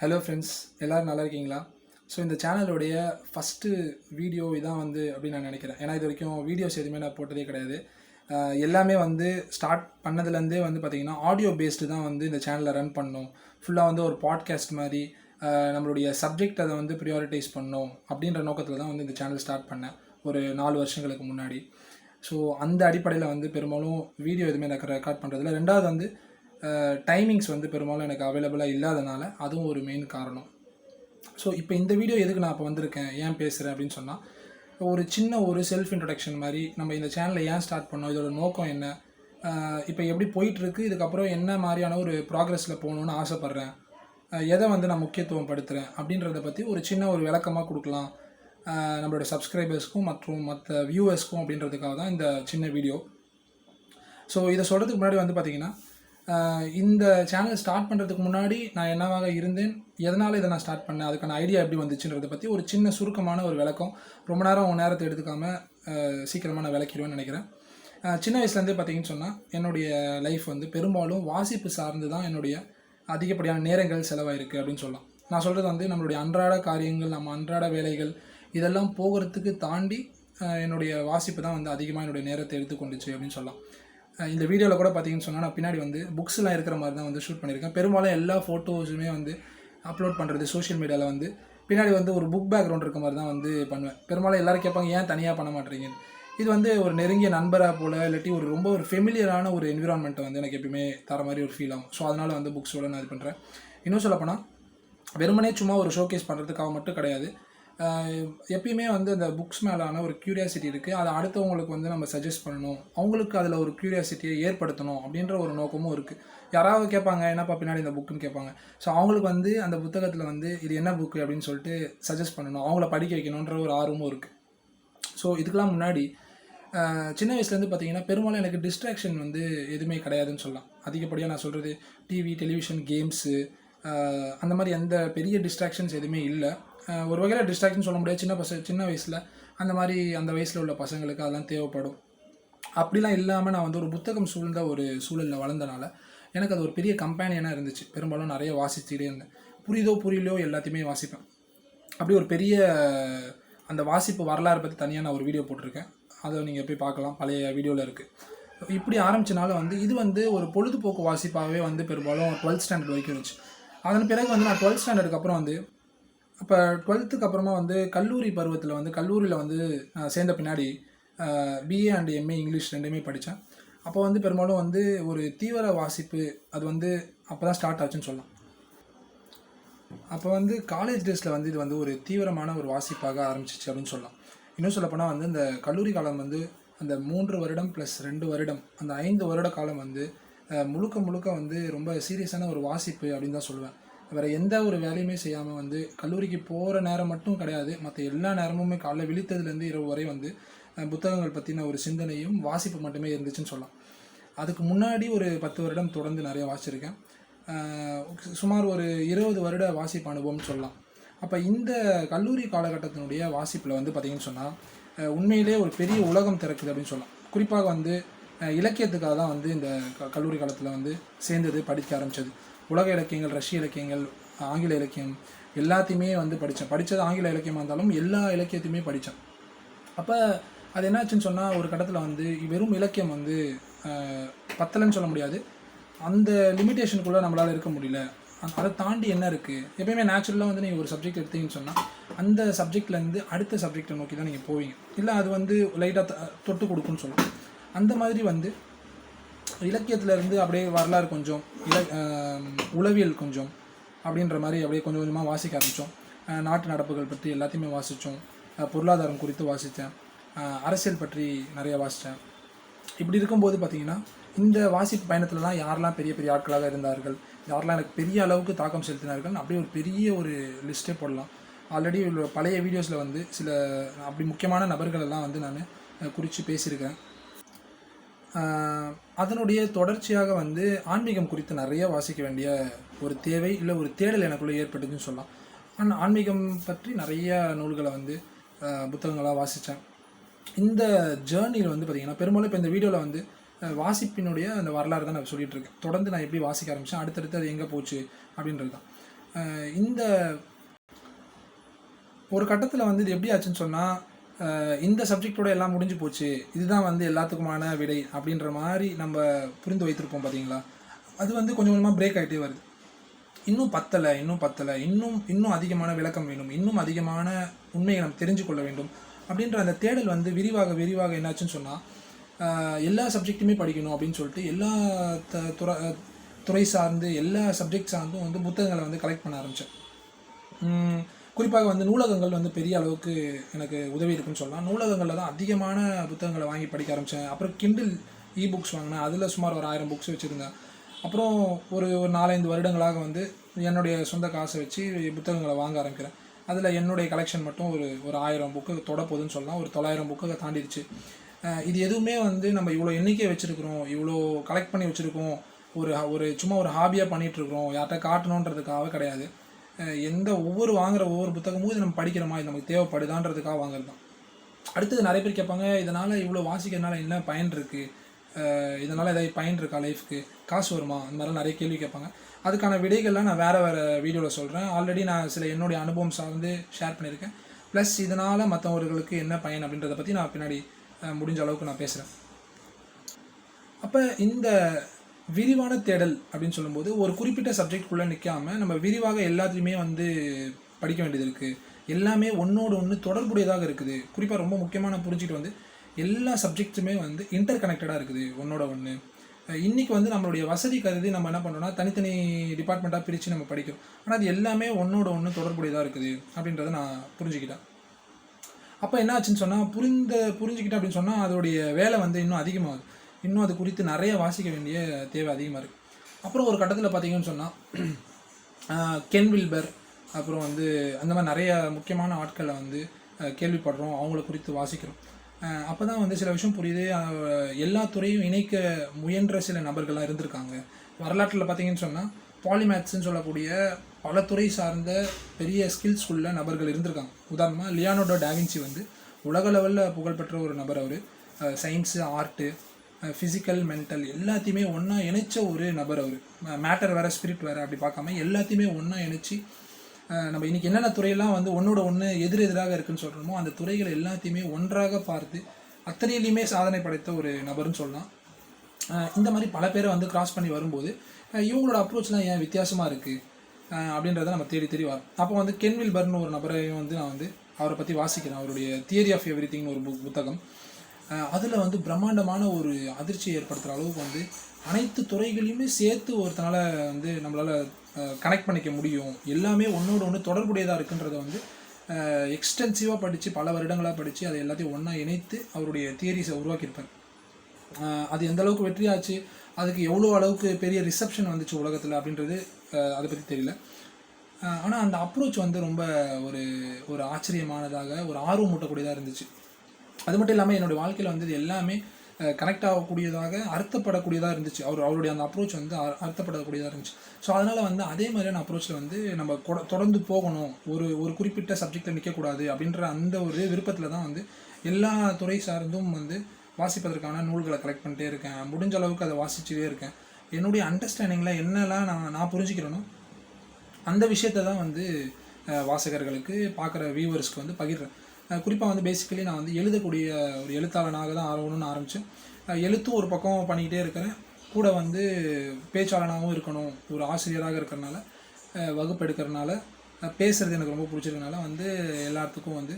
Hello friends, எல்லோரும் நல்லா இருக்கீங்களா? ஸோ இந்த சேனலுடைய ஃபஸ்ட்டு வீடியோ இதான் அப்படின்னு நான் நினைக்கிறேன். ஏன்னா இது வரைக்கும் வீடியோஸ் எதுவுமே நான் போட்டதே கிடையாது. எல்லாமே ஸ்டார்ட் பண்ணதுலேருந்தே பார்த்திங்கன்னா ஆடியோ பேஸ்டு தான் இந்த சேனலை ரன் பண்ணோம். ஃபுல்லாக ஒரு பாட்காஸ்ட் மாதிரி நம்மளுடைய சப்ஜெக்ட் அதை ப்ரியாரிட்டைஸ் பண்ணோம் அப்படின்ற நோக்கத்தில் தான் இந்த சேனல் ஸ்டார்ட் பண்ணேன் ஒரு 4 வருஷங்களுக்கு முன்னாடி. ஸோ அந்த அடிப்படையில் பெரும்பாலும் வீடியோ எதுவுமே எனக்கு ரெக்கார்ட் பண்ணுறதில்ல. ரெண்டாவது டைமிங்ஸ் பெரும்பாலும் எனக்கு அவைலபிளாக இல்லாதனால அதுவும் ஒரு மெயின் காரணம். ஸோ இப்போ இந்த வீடியோ எதுக்கு நான் இப்போ வந்திருக்கேன், ஏன் பேசுகிறேன் அப்படின்னு சொன்னால், ஒரு சின்ன ஒரு செல்ஃப் இன்ட்ரொடக்ஷன் மாதிரி நம்ம இந்த சேனலை ஏன் ஸ்டார்ட் பண்ணோம், இதோட நோக்கம் என்ன, இப்போ எப்படி போயிட்டுருக்கு, இதுக்கப்புறம் என்ன மாதிரியான ஒரு ப்ராக்ரஸில் போகணுன்னு ஆசைப்பட்றேன், எதை நான் முக்கியத்துவம் படுத்துகிறேன் அப்படின்றத பற்றி ஒரு சின்ன ஒரு விளக்கமாக கொடுக்கலாம் நம்மளோட சப்ஸ்கிரைபர்ஸ்க்கும் மற்றும் மற்ற வியூவர்ஸ்க்கும் அப்படின்றதுக்காக தான் இந்த சின்ன வீடியோ. ஸோ இதை சொல்கிறதுக்கு முன்னாடி பார்த்திங்கன்னா, இந்த சேனல் ஸ்டார்ட் பண்ணுறதுக்கு முன்னாடி நான் என்னவாக இருந்தேன், எதனால் இதை நான் ஸ்டார்ட் பண்ணேன், அதுக்கான ஐடியா எப்படி வந்துச்சுன்றதை பற்றி ஒரு சின்ன சுருக்கமான ஒரு விளக்கம். ரொம்ப நேரத்தை எடுத்துக்காமல் சீக்கிரமாக நான் விளக்கிடுவேன்னு நினைக்கிறேன். சின்ன வயசுலேருந்தே பார்த்திங்கன்னு சொன்னால் என்னுடைய லைஃப் பெரும்பாலும் வாசிப்பு சார்ந்து தான் என்னுடைய அதிகப்படியான நேரங்கள் செலவாயிருக்கு அப்படின்னு சொல்லலாம். நான் சொல்கிறது நம்மளுடைய அன்றாட காரியங்கள், நம்ம அன்றாட வேலைகள் இதெல்லாம் போகிறதுக்கு தாண்டி என்னுடைய வாசிப்பு தான் அதிகமாக என்னுடைய நேரத்தை எடுத்துக்கொண்டுச்சு அப்படின்னு சொல்லலாம். இந்த வீடியோவில் கூட பார்த்தீங்கன்னு சொன்னால் நான் பின்னாடி புக்ஸ்லாம் இருக்கிற மாதிரி தான் ஷூட் பண்ணியிருக்கேன். பெரும்பாலும் எல்லா ஃபோட்டோஸுமே அப்லோட் பண்ணுறது சோஷியல் மீடியாவில் பின்னாடி ஒரு புக் பேக்ரவுண்ட் இருக்க மாதிரி தான் பண்ணுவேன். பெரும்பாலும் எல்லோரும் கேட்பாங்க, ஏன் தனியாக பண்ண மாட்டேறீங்கன்னு. இது ஒரு நெருங்கிய நண்பராக போல், இல்லாட்டி ரொம்ப ஒரு ஃபெமிலியரான ஒரு என்விரான்மெண்ட்டை எனக்கு எப்பயுமே தர மாதிரி ஒரு ஃபீல் ஆகும். ஸோ அதனால் புக்ஸோட நான் இது பண்ணுறேன். இன்னும் சொல்லப்போனால் வெறுமனே சும்மா ஒரு ஷோகேஸ் பண்ணுறதுக்காக மட்டும் கிடையாது. எப்பயுமே அந்த புக்ஸ் மேலான ஒரு க்யூரியாசிட்டி இருக்குது. அதை அடுத்தவங்களுக்கு நம்ம சஜஸ்ட் பண்ணணும், அவங்களுக்கு அதில் ஒரு க்யூரியாசிட்டியை ஏற்படுத்தணும் அப்படின்ற ஒரு நோக்கமும் இருக்குது. யாராவது கேட்பாங்க, என்னப்பா பின்னாடி இந்த புக்குன்னு கேட்பாங்க. ஸோ அவங்களுக்கு அந்த புத்தகத்தில் இது என்ன புக்கு அப்படின்னு சொல்லிட்டு சஜஸ்ட் பண்ணணும், அவங்கள படிக்க வைக்கணுன்ற ஒரு ஆர்வமும் இருக்குது. ஸோ இதுக்கெலாம் முன்னாடி சின்ன வயசுலேருந்து பார்த்திங்கன்னா பெரும்பாலும் எனக்கு டிஸ்ட்ராக்ஷன் எதுவுமே கிடையாதுன்னு சொல்லலாம். அதிகப்படியாக நான் சொல்கிறது டிவி, டெலிவிஷன், கேம்ஸு அந்த மாதிரி எந்த பெரிய டிஸ்ட்ராக்ஷன்ஸ் எதுவுமே இல்லை. ஒரு வகையில் டிஸ்ட்ராக்ஷன் சொல்ல முடியாது. சின்ன வயசில் அந்த வயசில் உள்ள பசங்களுக்கு அதெல்லாம் தேவைப்படும். அப்படிலாம் இல்லாமல் நான் ஒரு புத்தகம் சூழ்ந்த ஒரு சூழலில் வளர்ந்தனால எனக்கு அது ஒரு பெரிய கம்பேனியனாக இருந்துச்சு. பெரும்பாலும் நிறைய வாசிச்சுட்டே இருந்தேன். புரியுதோ புரியலையோ எல்லாத்தையுமே வாசிப்பேன். அப்படி ஒரு பெரிய அந்த வாசிப்பு வரலாறு பற்றி தனியாக நான் ஒரு வீடியோ போட்டிருக்கேன். அதை நீங்கள் போய் பார்க்கலாம், பழைய வீடியோவில் இருக்குது. இப்படி ஆரம்பித்தனால இது ஒரு பொழுதுபோக்கு வாசிப்பாகவே பெரும்பாலும் 12th ஸ்டாண்டர்ட் வரைக்கும் இருந்துச்சு. அதன் பிறகு நான் 12th ஸ்டாண்டர்டுக்கு அப்புறம் அப்போ 12th அப்புறமா கல்லூரி பருவத்தில் கல்லூரியில் சேர்ந்த பின்னாடி பிஏ அண்ட் எம்ஏ இங்கிலீஷ் ரெண்டுமே படித்தேன். அப்போ பெரும்பாலும் ஒரு தீவிர வாசிப்பு அது அப்போ தான் ஸ்டார்ட் ஆச்சுன்னு சொல்லலாம். அப்போ காலேஜ் டேஸில் இது ஒரு தீவிரமான ஒரு வாசிப்பாக ஆரம்பிச்சிச்சு அப்படின்னு சொல்லலாம். இன்னும் சொல்லப்போனால் இந்த கல்லூரி காலம் அந்த 3 வருடம் + 2 வருடம், அந்த 5 வருட காலம் முழுக்க ரொம்ப சீரியஸான ஒரு வாசிப்பு அப்படின்னு தான் சொல்லுவேன். வேறு எந்த ஒரு வேலையுமே செய்யாமல் கல்லூரிக்கு போகிற நேரம் மட்டும் கிடையாது, மற்ற எல்லா நேரமுமே காலைல விழித்ததுலேருந்து இரவு வரை புத்தகங்கள் பற்றின ஒரு சிந்தனையும் வாசிப்பு மட்டுமே இருந்துச்சுன்னு சொல்லலாம். அதுக்கு முன்னாடி ஒரு 10 வருடம் தொடர்ந்து நிறைய வாசிச்சிருக்கேன். சுமார் ஒரு 20 வருட வாசிப்பு அனுபவம்னு சொல்லலாம். அப்போ இந்த கல்லூரி காலகட்டத்தினுடைய வாசிப்பில் பார்த்திங்கன்னு சொன்னால் உண்மையிலே ஒரு பெரிய உலகம் திறக்குது அப்படின்னு சொல்லலாம். குறிப்பாக இலக்கியத்துக்காக தான் இந்த கல்லூரி காலத்தில் சேர்ந்தது, படிக்க ஆரம்பித்தது. உலக இலக்கியங்கள், ரஷ்ய இலக்கியங்கள், ஆங்கில இலக்கியம் எல்லாத்தையுமே படித்தது ஆங்கில இலக்கியமாக இருந்தாலும் எல்லா இலக்கியத்தையுமே படித்தேன். அப்போ அது என்னாச்சுன்னு சொன்னால் ஒரு கட்டத்தில் வெறும் இலக்கியம் பத்தலைன்னு சொல்ல முடியாது, அந்த லிமிட்டேஷனுக்குள்ளே நம்மளால் இருக்க முடியல. அதை தாண்டி என்ன இருக்குது, எப்பயுமே நேச்சுரலாக நீங்கள் ஒரு சப்ஜெக்ட் எடுத்தீங்கன்னு சொன்னால் அந்த சப்ஜெக்ட்லேருந்து அடுத்த சப்ஜெக்டை நோக்கி தான் நீங்கள் போவீங்க. இல்லை அது லைட்டாக தொட்டு கொடுக்குன்னு சொல்லலாம். அந்த மாதிரி இலக்கியத்திலேருந்து அப்படியே வரலாறு கொஞ்சம், உளவியல் கொஞ்சம் அப்படின்ற மாதிரி அப்படியே கொஞ்சம் கொஞ்சமாக வாசிக்க ஆரம்பித்தோம். நாட்டு நடப்புகள் பற்றி எல்லாத்தையுமே வாசித்தோம். பொருளாதாரம் குறித்து வாசித்தேன். அரசியல் பற்றி நிறைய வாசித்தேன். இப்படி இருக்கும்போது பார்த்திங்கன்னா இந்த வாசிப்பு பயணத்துலலாம் யாரெல்லாம் பெரிய பெரிய ஆட்களாக இருந்தார்கள், யாரெல்லாம் எனக்கு பெரிய அளவுக்கு தாக்கம் செலுத்தினார்கள், அப்படியே ஒரு பெரிய ஒரு லிஸ்ட்டே போடலாம். ஆல்ரெடி பழைய வீடியோஸில் சில அப்படி முக்கியமான நபர்களெல்லாம் நான் குறித்து பேசியிருக்கேன். அதனுடைய தொடர்ச்சியாக ஆன்மீகம் குறித்து நிறைய வாசிக்க வேண்டிய ஒரு தேவை, இல்லை ஒரு தேடல் எனக்குள்ளே ஏற்பட்டுச்சுன்னு சொல்லலாம். ஆனால் ஆன்மீகம் பற்றி நிறைய நூல்களை புத்தகங்களாக வாசித்தேன். இந்த ஜேர்னியில் பார்த்திங்கன்னா பெரும்பாலும் இப்போ இந்த வீடியோவில் வாசிப்பினுடைய அந்த வரலாறு தான் நான் சொல்லிகிட்ருக்கேன். தொடர்ந்து நான் எப்படி வாசிக்க ஆரம்பித்தேன், அடுத்தடுத்து அது எங்கே போச்சு அப்படின்றது தான். இந்த ஒரு கட்டத்தில் வந்து இது எப்படி ஆச்சுன்னு சொன்னால், இந்த சப்ஜெக்டோட எல்லாம் முடிஞ்சு போச்சு, இதுதான் வந்து எல்லாத்துக்குமான விடை அப்படின்ற மாதிரி நம்ம புரிந்து வைத்திருப்போம் பார்த்தீங்களா. அது வந்து கொஞ்சம் கொஞ்சமாக பிரேக் ஆகிட்டே வருது. இன்னும் பத்தலை, இன்னும் அதிகமான விளக்கம் வேணும், இன்னும் அதிகமான உண்மையை நம்ம தெரிஞ்சு கொள்ள வேண்டும் அப்படின்ற அந்த தேடல் வந்து விரிவாக என்னாச்சுன்னு சொன்னால், எல்லா சப்ஜெக்ட்டுமே படிக்கணும் அப்படின்னு சொல்லிட்டு எல்லா துறை சார்ந்து எல்லா சப்ஜெக்ட் சார்ந்தும் வந்து புத்தகங்களை வந்து கலெக்ட் பண்ண ஆரம்பித்தேன். குறிப்பாக வந்து நூலகங்கள் வந்து பெரிய அளவுக்கு எனக்கு உதவி இருக்குன்னு சொல்லலாம். நூலகங்களில் தான் அதிகமான புத்தகங்களை வாங்கி படிக்க ஆரம்பித்தேன். அப்புறம் கிண்டில் புக்ஸ் வாங்கினேன். அதில் சுமார் ஒரு 1000 புக்ஸ் வச்சுருந்தேன். அப்புறம் ஒரு 4-5 வருடங்களாக வந்து என்னுடைய சொந்த காசை வச்சு புத்தகங்களை வாங்க ஆரம்பிக்கிறேன். அதில் என்னுடைய கலெக்ஷன் மட்டும் ஒரு 1000 புக்கு தொட போகுதுன்னு சொல்லலாம். ஒரு 900 புக்கு தாண்டிடுச்சு. இது எதுவுமே வந்து நம்ம இவ்வளோ எண்ணிக்கை வச்சுருக்கிறோம், இவ்வளோ கலெக்ட் பண்ணி வச்சுருக்கோம், ஒரு சும்மா ஒரு ஹாபியாக பண்ணிகிட்ருக்குறோம், யார்கிட்ட காட்டணுன்றதுக்காக கிடையாது. வாங்குகிற ஒவ்வொரு புத்தகமும் இது நம்ம படிக்கிறோமா, இது நமக்கு தேவைப்படுதான்றதுக்காக வாங்குறது தான். அடுத்தது நிறைய பேர் கேட்பாங்க, இதனால் இவ்வளோ வாசிக்கிறதுனால என்ன பயன் இருக்குது, இதனால் ஏதாவது பயன் இருக்கா, லைஃப்க்கு காசு வருமா, அந்த மாதிரிலாம் நிறைய கேள்வி கேட்பாங்க. அதுக்கான விடைகள்லாம் நான் வேறு வீடியோவில் சொல்கிறேன். ஆல்ரெடி நான் சில என்னுடைய அனுபவம் சார்ந்து ஷேர் பண்ணியிருக்கேன். ப்ளஸ் இதனால் மற்றவர்களுக்கு என்ன பயன் அப்படின்றத பற்றி நான் பின்னாடி முடிஞ்ச அளவுக்கு நான் பேசுகிறேன். அப்போ இந்த விரிவான தேடல் அப்படின்னு சொல்லும்போது ஒரு குறிப்பிட்ட சப்ஜெக்ட்குள்ளே நிற்காமல் நம்ம விரிவாக எல்லாத்தையுமே வந்து படிக்க வேண்டியது இருக்குது. எல்லாமே ஒன்றோடு ஒன்று தொடர்புடையதாக இருக்குது. குறிப்பாக ரொம்ப முக்கியமான புரிஞ்சுட்டு வந்து எல்லா சப்ஜெக்ட்ஸுமே வந்து இன்டர் கனெக்டடாக இருக்குது ஒன்றோட ஒன்று. இன்றைக்கி வந்து நம்மளுடைய வசதி கருதி நம்ம என்ன பண்ணுறோம்னா தனித்தனி டிபார்ட்மெண்ட்டாக பிரித்து நம்ம படிக்கிறோம். ஆனால் அது எல்லாமே ஒன்றோட ஒன்று தொடர்புடையதாக இருக்குது அப்படின்றத நான் புரிஞ்சுக்கிட்டேன். அப்போ என்ன ஆச்சுன்னு சொன்னால் புரிஞ்சுக்கிட்டேன் அப்படின்னு சொன்னால் அதோடைய வேலை வந்து இன்னும் அதிகமாகுது. இன்னும் அது குறித்து நிறைய வாசிக்க வேண்டிய தேவை அதிகமாக இருக்குது. அப்புறம் ஒரு கட்டத்தில் பார்த்தீங்கன்னு சொன்னால் கென் வில்பர், அப்புறம் வந்து அந்த மாதிரி நிறைய முக்கியமான ஆட்களை வந்து கேள்விப்படுறோம், அவங்கள குறித்து வாசிக்கிறோம். அப்போ தான் வந்து சில விஷயம் புரியுது. எல்லா துறையும் இணைக்க முயன்ற சில நபர்கள்லாம் இருந்திருக்காங்க. வரலாற்றில் பார்த்தீங்கன்னு சொன்னால் பாலிமேத்ஸ்ன்னு சொல்லக்கூடிய பல துறை சார்ந்த பெரிய ஸ்கில்ஸ்குள்ள நபர்கள் இருந்திருக்காங்க. உதாரணமாக லியோனார்டோ டாவின்சி வந்து உலக லெவலில் புகழ்பெற்ற ஒரு நபர். அவர் சயின்ஸு, ஆர்ட்டு, ஃபிசிக்கல், மென்டல் எல்லாத்தையுமே ஒன்றா இணைச்ச ஒரு நபர். அவர் மேட்டர் வேறு ஸ்பிரிட் வேறு அப்படி பார்க்காம எல்லாத்தையுமே ஒன்றா இணைச்சி நம்ம இன்றைக்கி என்னென்ன துறையெல்லாம் வந்து ஒன்றோட ஒன்று எதிராக இருக்குதுன்னு சொல்கிறோமோ அந்த துறைகள் எல்லாத்தையுமே ஒன்றாக பார்த்து அத்தனையிலையுமே சாதனை படைத்த ஒரு நபர்னு சொல்லலாம். இந்த மாதிரி பல பேரை வந்து கிராஸ் பண்ணி வரும்போது இவங்களோட அப்ரோச்லாம் ஏன் வித்தியாசமாக இருக்குது அப்படின்றத நம்ம தேடி வரோம். அப்போ வந்து கென் வில்பர்னு ஒரு நபரையும் வந்து நான் வந்து அவரை பற்றி வாசிக்கிறேன். அவருடைய தியரி ஆஃப் எவ்ரிதிங்னு ஒரு புத்தகம். அதில் வந்து பிரம்மாண்டமான ஒரு அதிர்ச்சியை ஏற்படுத்துகிற அளவுக்கு வந்து அனைத்து துறைகளையுமே சேர்த்து ஒருத்தனால் வந்து நம்மளால் கனெக்ட் பண்ணிக்க முடியும், எல்லாமே ஒன்றோடு ஒன்று தொடர்புடையதாக இருக்குன்றதை வந்து எக்ஸ்டென்சிவாக படித்து பல வருடங்களாக படித்து அதை எல்லாத்தையும் ஒன்றா இணைத்து அவருடைய தியரிஸை உருவாக்கியிருப்பார். அது எந்த அளவுக்கு வெற்றியாச்சு, அதுக்கு எவ்வளோ அளவுக்கு பெரிய ரிசப்ஷன் வந்துச்சு உலகத்தில் அப்படின்றது அதை பற்றி தெரியல. ஆனால் அந்த அப்ரோச் வந்து ரொம்ப ஒரு ஆச்சரியமானதாக, ஒரு ஆர்வம் மூட்டக்கூடியதாக இருந்துச்சு. அது மட்டும் இல்லாமல் என்னுடைய வாழ்க்கையில் வந்து இது எல்லாமே கனெக்ட் ஆகக்கூடியதாக, அர்த்தப்படக்கூடியதாக இருந்துச்சு. அவருடைய அந்த அப்ரோச் வந்து அர்த்தப்படக்கூடியதாக இருந்துச்சு. ஸோ அதனால் வந்து அதே மாதிரியான அப்ரோச்சில் வந்து நம்ம தொடர்ந்து போகணும், ஒரு குறிப்பிட்ட சப்ஜெக்டில் நிற்கக்கூடாது அப்படின்ற அந்த ஒரு விருப்பத்தில் தான் வந்து எல்லா துறை சார்ந்தும் வந்து வாசிப்பதற்கான நூல்களை கலெக்ட் பண்ணிட்டே இருக்கேன். முடிஞ்ச அளவுக்கு அதை வாசிச்சுட்டே இருக்கேன். என்னுடைய அண்டர்ஸ்டாண்டிங்கில் என்னெல்லாம் நான் புரிஞ்சுக்கிறேனோ அந்த விஷயத்தை தான் வந்து வாசகர்களுக்கு, பார்க்குற வியூவர்ஸ்க்கு வந்து பகிர்றேன். குறிப்பாக வந்து பேசிக்கலி நான் வந்து எழுதக்கூடிய ஒரு எழுத்தாளனாக தான் ஆகணும்னு ஆரம்பித்தேன். எழுத்தும் ஒரு பக்கம் பண்ணிக்கிட்டே இருக்கிறேன். கூட வந்து பேச்சாளனாகவும் இருக்கணும், ஒரு ஆசிரியராக இருக்கிறனால, வகுப்பு எடுக்கிறனால, பேசுகிறது எனக்கு ரொம்ப பிடிச்சிருக்கனால வந்து எல்லாத்துக்கும் வந்து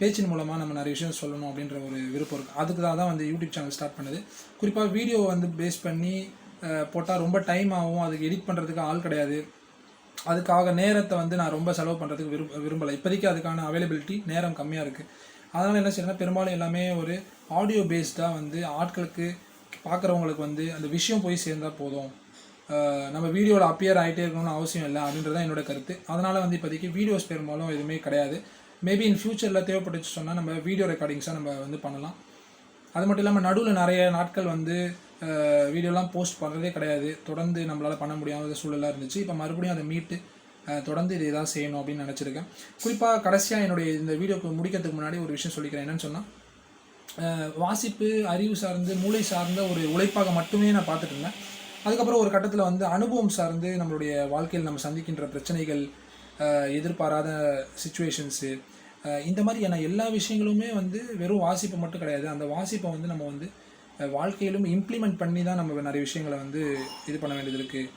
பேச்சின் மூலமாக நம்ம நிறைய விஷயம் சொல்லணும் அப்படின்ற ஒரு விருப்பம் இருக்குது. அதுக்கு தான் வந்து யூடியூப் சேனல் ஸ்டார்ட் பண்ணுது. குறிப்பாக வீடியோ வந்து பேஸ் பண்ணி போட்டால் ரொம்ப டைம் ஆகும், அதுக்கு எடிட் பண்ணுறதுக்கு ஆள் கிடையாது. அதுக்காக நேரத்தை வந்து நான் ரொம்ப செலவு பண்ணுறதுக்கு விரும்பலை. இப்போதைக்கு அதுக்கான அவைலபிலிட்டி நேரம் கம்மியாக இருக்குது. அதனால் என்ன செய்யணும்னா பெரும்பாலும் எல்லாமே ஒரு ஆடியோ பேஸ்டாக வந்து ஆட்களுக்கு, பார்க்குறவங்களுக்கு வந்து அந்த விஷயம் போய் சேர்ந்தால் போதும், நம்ம வீடியோவில் அப்பியர் ஆகிட்டே இருக்கணும்னு அவசியம் இல்லை அப்படின்றதான் என்னோட கருத்து. அதனால் வந்து இப்போதைக்கு வீடியோஸ் பெரும்பாலும் எதுவுமே கிடையாது. மேபி இன் ஃப்யூச்சரில் தேவைப்பட்டுச்சு சொன்னால் நம்ம வீடியோ ரெக்கார்டிங்ஸாக நம்ம வந்து பண்ணலாம். அது மட்டும் இல்லாமல் நடுவில் நிறைய நாட்கள் வந்து வீடியோலாம் போஸ்ட் பண்ணுறதே கிடையாது. தொடர்ந்து நம்மளால் பண்ண முடியாத சூழலாக இருந்துச்சு. இப்போ மறுபடியும் அதை மீட்டு தொடர்ந்து இது எதாவது செய்யணும் அப்படின்னு நினச்சிருக்கேன். குறிப்பாக கடைசியாக என்னுடைய இந்த வீடியோக்கு முடிக்கிறதுக்கு முன்னாடி ஒரு விஷயம் சொல்லிக்கிறேன். என்னென்னு சொன்னால் வாசிப்பு அறிவு சார்ந்து மூளை சார்ந்த ஒரு உழைப்பாக மட்டுமே நான் பார்த்துட்டு இருந்தேன். அதுக்கப்புறம் ஒரு கட்டத்தில் வந்து அனுபவம் சார்ந்து நம்மளுடைய வாழ்க்கையில் நம்ம சந்திக்கின்ற பிரச்சனைகள், எதிர்பாராத சுச்சுவேஷன்ஸு, இந்த மாதிரியான எல்லா விஷயங்களுமே வந்து வெறும் வாசிப்பு மட்டும் கிடையாது. அந்த வாசிப்பை வந்து நம்ம வந்து வாழ்க்கையிலும் இம்ப்ளிமெண்ட் பண்ணி தான் நம்ம நிறைய விஷயங்களை வந்து இது பண்ண வேண்டியது இருக்குது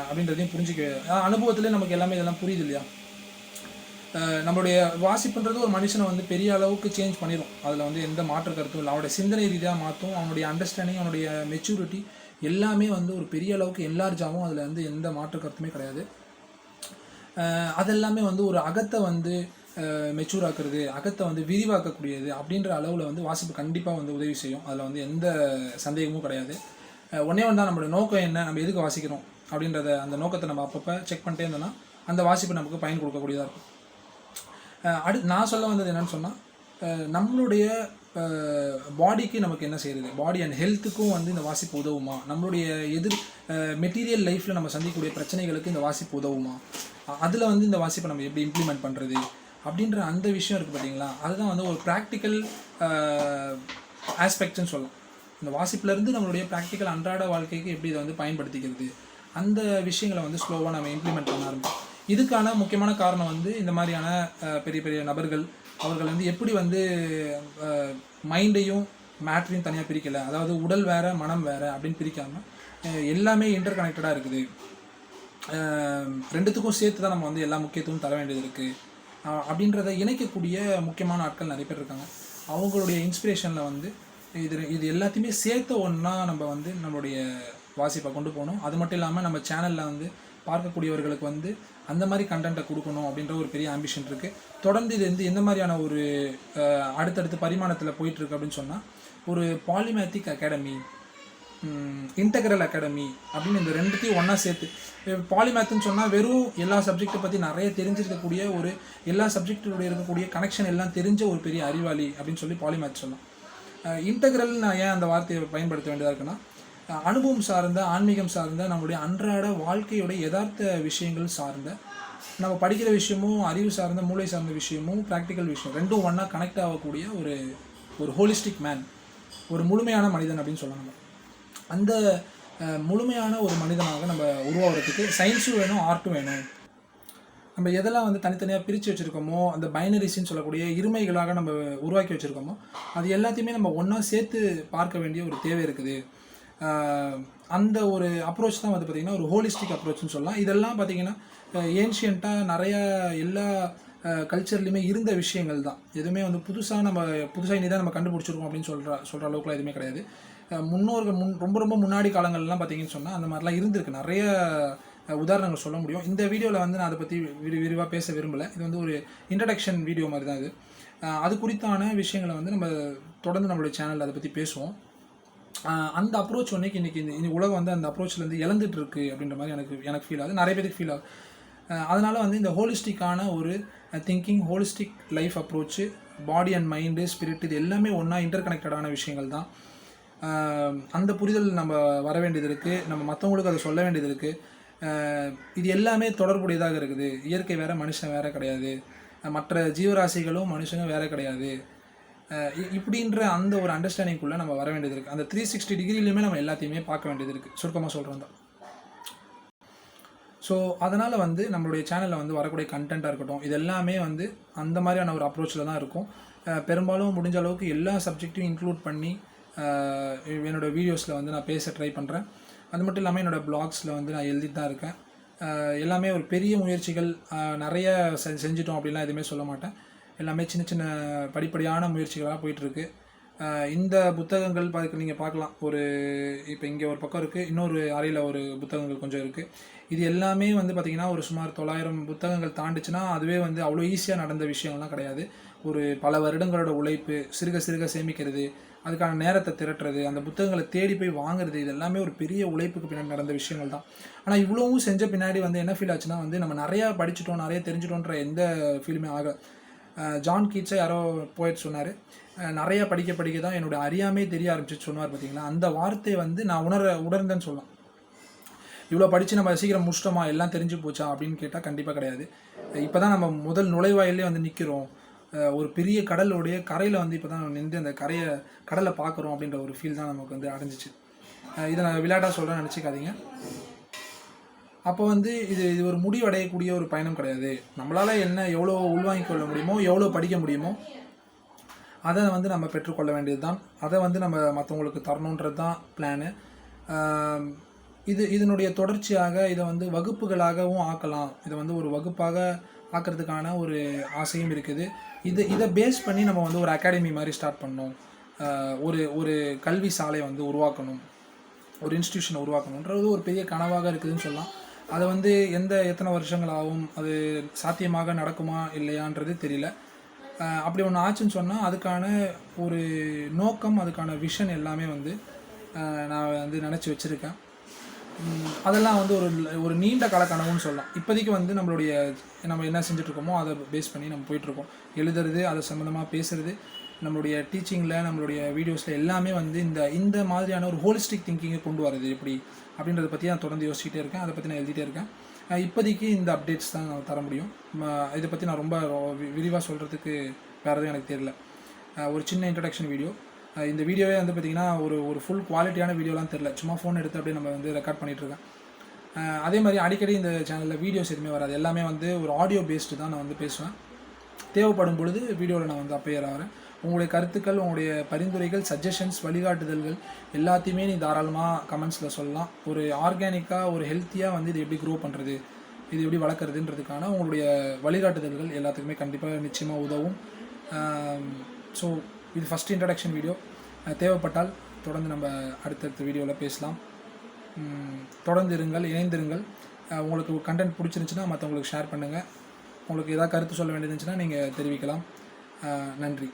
அப்படின்றதையும் புரிஞ்சிக்க. அனுபவத்திலே நமக்கு எல்லாமே இதெல்லாம் புரியுது இல்லையா? நம்மளுடைய வாசிப்புன்றது ஒரு மனுஷனை வந்து பெரிய அளவுக்கு சேஞ்ச் பண்ணிடும். அதில் வந்து எந்த மாற்று கருத்தும் இல்லை. அவனுடைய சிந்தனை ரீதியாக மாற்றும், அவனுடைய அண்டர்ஸ்டாண்டிங், அவனுடைய மெச்சூரிட்டி எல்லாமே வந்து ஒரு பெரிய அளவுக்கு என்லார்ஜாகவும், அதில் வந்து எந்த மாற்று கருத்துமே கிடையாது. அதெல்லாமே வந்து ஒரு அகத்தை வந்து மெச்சூர் ஆக்குறது, அகத்தை வந்து விரிவாக்கக்கூடியது அப்படின்ற அளவில் வந்து வாசிப்பு கண்டிப்பாக வந்து உதவி செய்யும். அதில் வந்து எந்த சந்தேகமும் கிடையாது. ஒன்றே ஒன்று தான், நம்மளுடைய நோக்கம் என்ன, நம்ம எதுக்கு வாசிக்கிறோம் அப்படின்றத அந்த நோக்கத்தை நம்ம அப்பப்போ செக் பண்ணிட்டே இருந்தோம்னா அந்த வாசிப்பு நமக்கு பயன் கொடுக்கக்கூடியதாக இருக்கும். நான் சொல்ல வந்தது என்னென்னு சொன்னால், நம்மளுடைய பாடிக்கு நமக்கு என்ன செய்கிறது, பாடி அண்ட் ஹெல்த்துக்கும் வந்து இந்த வாசிப்பு உதவுமா, நம்மளுடைய மெட்டீரியல் லைஃப்பில் நம்ம சந்திக்கக்கூடிய பிரச்சனைகளுக்கு இந்த வாசிப்பு உதவுமா, அதில் வந்து இந்த வாசிப்பை நம்ம எப்படி இம்ப்ளிமெண்ட் பண்ணுறது அப்படின்ற அந்த விஷயம் இருக்குது பார்த்தீங்களா? அதுதான் வந்து ஒரு ப்ராக்டிக்கல் ஆஸ்பெக்ட்ஸ்ன்னு சொல்லலாம். இந்த வாசிப்புலேருந்து நம்மளுடைய ப்ராக்டிக்கல் அன்றாட வாழ்க்கைக்கு எப்படி இதை வந்து பயன்படுத்திக்கிறது, அந்த விஷயங்களை வந்து ஸ்லோவாக நம்ம இம்ப்ளிமெண்ட் பண்ண ஆரம்பிச்சோம். இதுக்கான முக்கியமான காரணம் வந்து இந்த மாதிரியான பெரிய பெரிய நபர்கள், அவர்கள் வந்து எப்படி வந்து மைண்டையும் மேட்ரையும் தனியாக பிரிக்கலை, அதாவது உடல் வேறு மனம் வேறு அப்படின்னு பிரிக்காமல் எல்லாமே இன்டர் கனெக்டடாக இருக்குது, ரெண்டுத்துக்கும் சேர்த்து தான் நம்ம வந்து எல்லா முக்கியத்துவம் தர வேண்டியது இருக்குது அப்படின்றத இணைக்கக்கூடிய முக்கியமான ஆட்கள் நிறைய பேர் இருக்காங்க. அவங்களுடைய இன்ஸ்பிரேஷனில் வந்து இது எல்லாத்தையுமே சேர்த்த ஒன்றா நம்ம வந்து நம்மளுடைய வாசிப்பை கொண்டு போகணும். அது மட்டும் இல்லாமல் நம்ம சேனலில் வந்து பார்க்கக்கூடியவர்களுக்கு வந்து அந்த மாதிரி கண்டென்ட்டை கொடுக்கணும் அப்படின்ற ஒரு பெரிய ஆம்பிஷன் இருக்குது. தொடர்ந்து இது வந்து எந்த மாதிரியான ஒரு அடுத்தடுத்த பரிமாணத்தில் போயிட்டுருக்கு அப்படின்னு சொன்னால், ஒரு பாலிமேத்திக் அகாடமி, இன்டெக்ரல் அகாடமி அப்படின்னு இந்த ரெண்டுத்தையும் ஒன்றா சேர்த்து, பாலிமேத்துன்னு சொன்னால் வெறும் எல்லா சப்ஜெக்டை பற்றி நிறைய தெரிஞ்சிருக்கக்கூடிய, ஒரு எல்லா சப்ஜெக்டோடைய இருக்கக்கூடிய கனெக்ஷன் எல்லாம் தெரிஞ்ச ஒரு பெரிய அறிவாளி அப்படின்னு சொல்லி பாலிமேத் சொல்லலாம். இன்டெக்ரல் நான் ஏன் அந்த வார்த்தையை பயன்படுத்த வேண்டியதாக இருக்குன்னா, அனுபவம் சார்ந்த, ஆன்மீகம் சார்ந்த, நம்மளுடைய அன்றாட வாழ்க்கையோட யதார்த்த விஷயங்கள் சார்ந்த, நம்ம படிக்கிற விஷயமும் அறிவு சார்ந்த, மூளை சார்ந்த விஷயமும், ப்ராக்டிக்கல் விஷயம் ரெண்டும் ஒன்றா கனெக்ட் ஆகக்கூடிய ஒரு ஹோலிஸ்டிக் மேன், ஒரு முழுமையான மனிதன் அப்படின்னு சொல்லலாம். அந்த முழுமையான ஒரு மனிதனாக நம்ம உருவாகிறதுக்கு சயின்ஸும் வேணும், ஆர்ட்டும் வேணும். நம்ம எதெல்லாம் வந்து தனித்தனியாக பிரித்து வச்சுருக்கோமோ, அந்த பைனரிஸ்ன்னு சொல்லக்கூடிய இருமைகளாக நம்ம உருவாக்கி வச்சுருக்கோமோ, அது எல்லாத்தையுமே நம்ம ஒன்றா சேர்த்து பார்க்க வேண்டிய ஒரு தேவை இருக்குது. அந்த ஒரு அப்ரோச் தான் வந்து பார்த்திங்கன்னா ஒரு ஹோலிஸ்டிக் அப்ரோச்னு சொல்லலாம். இதெல்லாம் பார்த்திங்கன்னா ஏன்ஷியண்ட்டாக நிறையா எல்லா கல்ச்சர்லேயுமே இருந்த விஷயங்கள் தான். எதுவுமே வந்து புதுசாக இனி தான் நம்ம கண்டுபிடிச்சிருக்கோம் அப்படின்னு சொல்கிற அளவுக்குலாம் எதுவுமே கிடையாது. முன்னோர்கள் ரொம்ப ரொம்ப முன்னாடி காலங்கள்லாம் பார்த்திங்கன்னு சொன்னால் அந்த மாதிரிலாம் இருந்திருக்கு. நிறைய உதாரணங்கள் சொல்ல முடியும். இந்த வீடியோவில் வந்து நான் அதை பற்றி விரிவாக பேச விரும்பலை. இது வந்து ஒரு இன்ட்ரடக்ஷன் வீடியோ மாதிரி தான் இது. அது குறித்தான விஷயங்களை வந்து நம்ம தொடர்ந்து நம்மளுடைய சேனலில் அதை பற்றி பேசுவோம். அந்த அப்ரோச் இன்றைக்கி உலகம் வந்து அந்த அப்ரோச்லேருந்து இழந்துட்டு இருக்கு அப்படின்ற மாதிரி எனக்கு ஃபீல் ஆகுது, நிறைய பேருக்கு ஃபீல் ஆகுது. அதனால் வந்து இந்த ஹோலிஸ்டிக்கான ஒரு thinking, holistic life approach, body and mind, spirit, இது எல்லாமே ஒன்றா இன்டர் கனெக்டடான விஷயங்கள் தான். அந்த புரிதல் நம்ம வர வேண்டியது இருக்குது. நம்ம மற்றவங்களுக்கு அதை சொல்ல வேண்டியது இருக்குது. இது எல்லாமே தொடர்புடையதாக இருக்குது. இயற்கை வேறு, மனுஷன் வேறு கிடையாது, மற்ற ஜீவராசிகளும் மனுஷனும் வேறு கிடையாது. இப்படின்ற அந்த ஒரு அண்டர்ஸ்டாண்டிங்குள்ளே நம்ம வர வேண்டியது இருக்குது. அந்த 360 டிகிரிலையுமே நம்ம எல்லாத்தையுமே பார்க்க வேண்டியது இருக்குது, சுருக்கமாக சொல்கிறோம் தான். ஸோ அதனால் வந்து நம்மளுடைய சேனலில் வந்து வரக்கூடிய கண்டென்ட்டாக இருக்கட்டும், இது எல்லாமே வந்து அந்த மாதிரியான ஒரு அப்ரோச்சில் தான் இருக்கும். பெரும்பாலும் முடிஞ்ச அளவுக்கு எல்லா சப்ஜெக்டையும் இன்க்ளூட் பண்ணி என்னோடய வீடியோஸில் வந்து நான் பேச ட்ரை பண்ணுறேன். அது மட்டும் இல்லாமல் என்னோடய பிளாக்ஸில் வந்து நான் எழுதிட்டு தான் இருக்கேன். எல்லாமே ஒரு பெரிய முயற்சிகள் நிறைய செஞ்சிட்டோம் அப்படின்லாம் எதுவுமே சொல்ல மாட்டேன். எல்லாமே சின்ன சின்ன படிப்படியான முயற்சிகளாக போயிட்டுருக்கு. இந்த புத்தகங்கள் நீங்கள் பார்க்கலாம். இப்போ இங்கே ஒரு பக்கம் இருக்குது, இன்னொரு அறையில் ஒரு புத்தகங்கள் கொஞ்சம் இருக்குது. இது எல்லாமே வந்து பார்த்திங்கன்னா ஒரு சுமார் 900 புத்தகங்கள் தாண்டிச்சுன்னா அதுவே வந்து அவ்வளோ ஈஸியாக நடந்த விஷயங்கள்லாம் கிடையாது. ஒரு பல வருடங்களோட உழைப்பு, சிறுக சிறுக சேமிக்கிறது, அதுக்கான நேரத்தை திரட்டுறது, அந்த புத்தகங்களை தேடி போய் வாங்குறது, இது எல்லாமே ஒரு பெரிய உழைப்புக்கு பின்னாடி நடந்த விஷயங்கள் தான். ஆனால் இவ்வளவும் செஞ்ச பின்னாடி வந்து என்ன ஃபீல் ஆச்சுன்னா, வந்து நம்ம நிறையா படிச்சுட்டோம், நிறைய தெரிஞ்சிட்டோன்ற எந்த ஃபீலுமே ஆக. ஜான் கீட்ஸை யாரோ போயிட்டு சொன்னார், நிறையா படிக்க தான் என்னோடய அறியாமே தெரிய ஆரம்பிச்சு சொன்னார் பார்த்தீங்களா. அந்த வார்த்தையை வந்து நான் உணர்ந்தேன்னு சொல்லலாம். இவ்வளோ படித்து நம்ம சீக்கிரம் முடிச்சிட்டோமா, எல்லாம் தெரிஞ்சு போச்சா அப்படின்னு கேட்டால் கண்டிப்பாக கிடையாது. இப்போ தான் நம்ம முதல் நுழைவாயிலே வந்து நிற்கிறோம். ஒரு பெரிய கடலுடைய கரையில் வந்து இப்போ தான் நின்று அந்த கடலை பார்க்குறோம் அப்படின்ற ஒரு ஃபீல் தான் நமக்கு வந்து அடைஞ்சிச்சு. இதை நான் விளையாட்டாக சொல்கிறேன்னு நினச்சிக்காதீங்க. அப்போ வந்து இது ஒரு முடிவடையக்கூடிய ஒரு பயணம் கிடையாது. நம்மளால் என்ன எவ்வளோ உள்வாங்கிக் கொள்ள முடியுமோ, எவ்வளோ படிக்க முடியுமோ அதை வந்து நம்ம பெற்றுக்கொள்ள வேண்டியது தான். அதை வந்து நம்ம மற்றவங்களுக்கு தரணுன்றது தான் பிளானு. இதனுடைய தொடர்ச்சியாக இதை வந்து வகுப்புகளாகவும் ஆக்கலாம். இதை வந்து ஒரு வகுப்பாக ஆக்கிறதுக்கான ஒரு ஆசையும் இருக்குது. இதை பேஸ் பண்ணி நம்ம வந்து ஒரு அகாடமி மாதிரி ஸ்டார்ட் பண்ணோம். ஒரு கல்வி சாலை வந்து உருவாக்கணும், ஒரு இன்ஸ்டியூஷனை உருவாக்கணுன்றது ஒரு பெரிய கனவாக இருக்குதுன்னு சொல்லலாம். அதை வந்து எத்தனை வருஷங்கள் ஆகும், அது சாத்தியமாக நடக்குமா இல்லையான்றது தெரியல. அப்படி ஒன்று ஆச்சுன்னு சொன்னால் அதுக்கான ஒரு நோக்கம், அதுக்கான விஷன் எல்லாமே வந்து நான் வந்து நினச்சி வச்சுருக்கேன். அதெல்லாம் வந்து ஒரு நீண்ட கால கனவுன்னு சொல்லலாம். இப்போதைக்கு வந்து நம்ம என்ன செஞ்சிட்ருக்கோமோ அதை பேஸ் பண்ணி நம்ம போயிட்டுருக்கோம். எழுதுறது, அதை சம்மந்தமாக பேசுகிறது, நம்மளுடைய டீச்சிங்கில், நம்மளுடைய வீடியோஸில் எல்லாமே வந்து இந்த மாதிரியான ஒரு ஹோலிஸ்டிக் திங்கிங்கை கொண்டு வரது எப்படி அப்படின்றத பற்றி நான் தொடர்ந்து யோசிச்சுட்டே இருக்கேன். அதை பற்றி நான் எழுதிட்டே இருக்கேன். இப்போதைக்கு இந்த அப்டேட்ஸ் தான் நான் தர முடியும். இதை பற்றி நான் ரொம்ப விரிவாக சொல்கிறதுக்கு வேறு எதுவும் எனக்கு தெரியல. ஒரு சின்ன இன்ட்ரடக்ஷன் வீடியோ. இந்த வீடியோவே வந்து பார்த்திங்கன்னா ஒரு ஃபுல் குவாலிட்டியான வீடியோலாம் தெரில, சும்மா ஃபோன் எடுத்து அப்படியே நம்ம வந்து ரெக்கார்ட் பண்ணிகிட்ருக்கேன். அதே மாதிரி அடிக்கடி இந்த சேனலில் வீடியோஸ் எதுவுமே வராது, எல்லாமே வந்து ஒரு ஆடியோ பேஸ்டு தான் நான் வந்து பேசுவேன். தேவைப்படும் பொழுது வீடியோவில் நான் வந்து அப்பேர் ஆகிறேன். உங்களுடைய கருத்துக்கள், உங்களுடைய பரிந்துரைகள், சஜஷன்ஸ், வழிகாட்டுதல்கள் எல்லாத்தையுமே நீ தாராளமாக கமெண்ட்ஸில் சொல்லலாம். ஒரு ஆர்கானிக்காக, ஒரு ஹெல்த்தியாக வந்து இது எப்படி க்ரோ பண்ணுறது, இது எப்படி வளர்க்குறதுன்றதுக்கான உங்களுடைய வழிகாட்டுதல்கள் எல்லாத்துக்குமே கண்டிப்பாக நிச்சயமாக உதவும். ஸோ இது ஃபஸ்ட் இன்ட்ரடக்ஷன் வீடியோ. தேவைப்பட்டால் தொடர்ந்து நம்ம அடுத்தடுத்த வீடியோவில் பேசலாம். தொடர்ந்து இருங்கள், இணைந்திருங்கள். உங்களுக்கு கண்டென்ட் பிடிச்சிருந்துச்சுன்னா மற்றவங்களுக்கு ஷேர் பண்ணுங்கள். உங்களுக்கு ஏதாவது கருத்து சொல்ல வேண்டியது இருந்துச்சுன்னா நீங்கள் தெரிவிக்கலாம். நன்றி.